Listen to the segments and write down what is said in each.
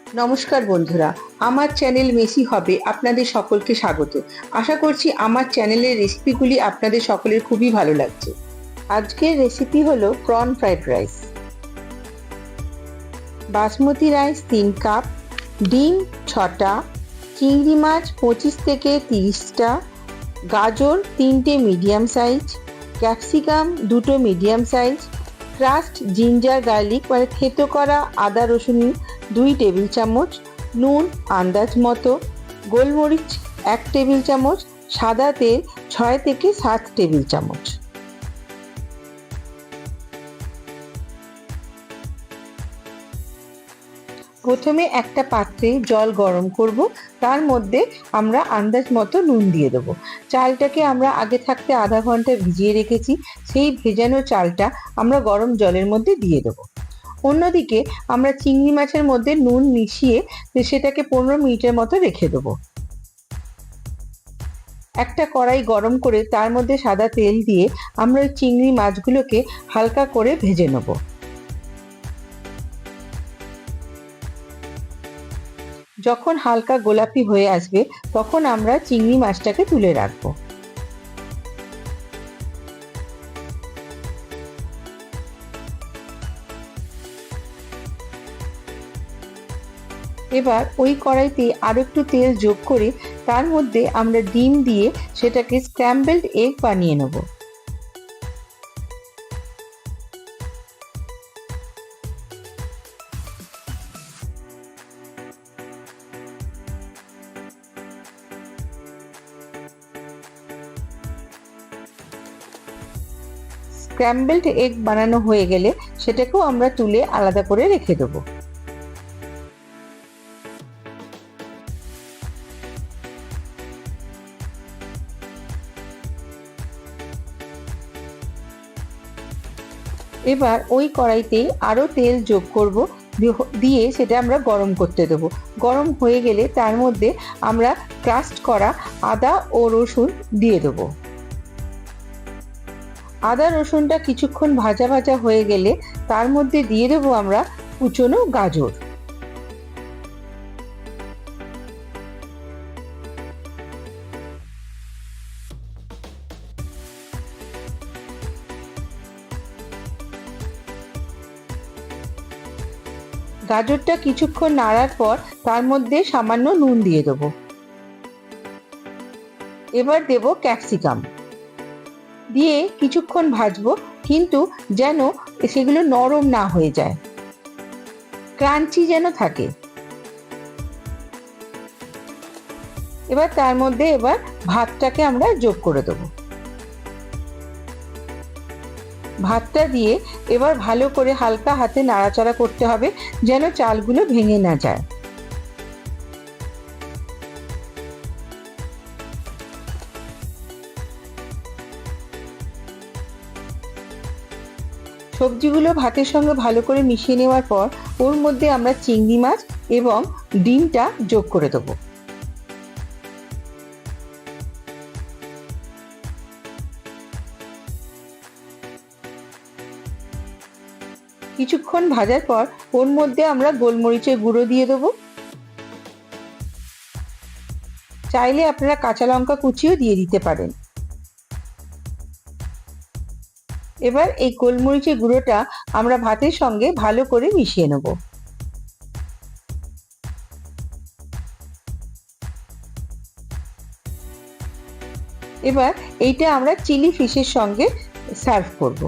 নমস্কার বন্ধুরা, আমার চ্যানেল মেসি হবে আপনাদের সকলকে স্বাগত। আশা করছি আমার চ্যানেলের রেসিপিগুলি আপনাদের সকলের খুবই ভালো লাগছে। আজকের রেসিপি হলো prawn fried rice. Basmati rice 3 cup, ডিম 6টা, চিংড়ি মাছ 25 থেকে 30টা, গাজর 3টে মিডিয়াম সাইজ, ক্যাপসিকাম 2টো medium size, crushed ginger garlic মানে থেতো করা আদা রসুন 2 টেবিল চামচ, নুন আন্দাজ মতো, গোলমরিচ 1 টেবিল চামচ, সাদা তেল 6 থেকে 7 টেবিল চামচ। প্রথমে একটা পাত্রে জল গরম করব, তার মধ্যে আমরা আন্দাজ মতো নুন দিয়ে দেবো। চালটাকে আমরা আগে থাকতে আধা ঘন্টা ভিজিয়ে রেখেছি, সেই ভেজানো চালটা আমরা গরম জলের মধ্যে দিয়ে দেবো। অন্যদিকে আমরা চিংড়ি মাছের মধ্যে নুন মিশিয়ে সেটাকে 15 মিনিটের মতো রেখে দেবো। একটা কড়াই গরম করে তার মধ্যে সাদা তেল দিয়ে আমরা ওই চিংড়ি মাছগুলোকে হালকা করে ভেজে নেব। যখন হালকা গোলাপি হয়ে আসবে তখন আমরা চিংড়ি মাছটাকে তুলে রাখবো। এবার ওই কড়াইতে আরো একটু তেল যোগ করে তার মধ্যে আমরা ডিম দিয়ে সেটাকে স্ক্র্যাম্বলড এগ বানিয়ে নেব। স্ক্র্যাম্বলড এগ বানানো হয়ে গেলে সেটাকেও আমরা তুলে আলাদা করে রেখে দেবো। এবার ওই কড়াইতে আরো তেল যোগ করব, দিয়ে সেটা আমরা গরম করতে দেবো। গরম হয়ে গেলে তার মধ্যে আমরা ক্রাস্ট করা আদা ও রসুন দিয়ে দেবো। আদা রসুনটা কিছুক্ষণ ভাজা ভাজা হয়ে গেলে তার মধ্যে দিয়ে দেবো আমরা কুচনো গাজর। গাজরটা কিছুক্ষণ নাড়ার পর তার মধ্যে সামান্য নুন দিয়ে দেবো। এবার দেব ক্যাপসিকাম, দিয়ে কিছুক্ষণ ভাজবো, কিন্তু যেন সেগুলো নরম না হয়ে যায়, ক্রাঞ্চি যেন থাকে। এবার তার মধ্যে ভাতটাকে আমরা যোগ করে দেবো। ভাতটা দিয়ে এবার ভালো করে হালকা হাতে নাড়াচাড়া করতে হবে যেন চালগুলো ভেঙে না যায়। সবজিগুলো ভাতের সঙ্গে ভালো করে মিশিয়ে নেওয়ার পর ওর মধ্যে আমরা চিংড়ি মাছ এবং ডিমটা যোগ করে দেবো। কিছুক্ষণ ভাজার পর ওর মধ্যে আমরা গোলমরিচের গুঁড়ো দিয়ে দেবো। চাইলে আপনারা কাঁচা লঙ্কা কুচিও দিয়ে দিতে পারেন। এবার এই গোলমরিচের গুঁড়োটা আমরা ভাতের সঙ্গে ভালো করে মিশিয়ে নেব। এবার এইটা আমরা চিলি ফিশের সঙ্গে সার্ভ করব।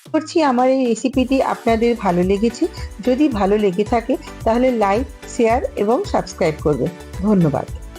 করছি আমার এই রেসিপিটি আপনাদের ভালো লেগেছে। যদি ভালো লেগে থাকে তাহলে লাইক, শেয়ার এবং সাবস্ক্রাইব করবেন। ধন্যবাদ।